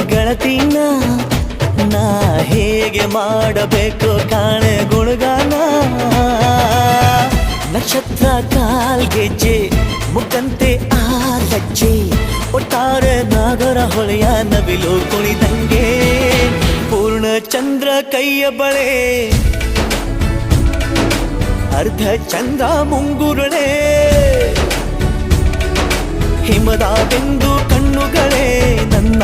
ಗೆಳತಿನ ನಾ ಹೇಗೆ ಮಾಡಬೇಕು ಕಾಣೆ ಗುಣಗಾನ ನಕ್ಷತ್ರ ಕಾಲ್ಗೆಜ್ಜೆ ಮುಖಂತೆ ಆ ಲಜ್ಜೆ ಒಟ್ಟಾರೆ ನಾಗರ ಹೊಳೆಯ ನವಿಲು ಕುಣಿದಂಗೆ ಪೂರ್ಣ ಚಂದ್ರ ಕೈಯ ಬಳೆ ಅರ್ಧ ಚಂದ್ರ ಮುಂಗುರುಳೆ ಹಿಮದ ಬಿಂದು ಕಣ್ಣುಗಳೇ ನನ್ನ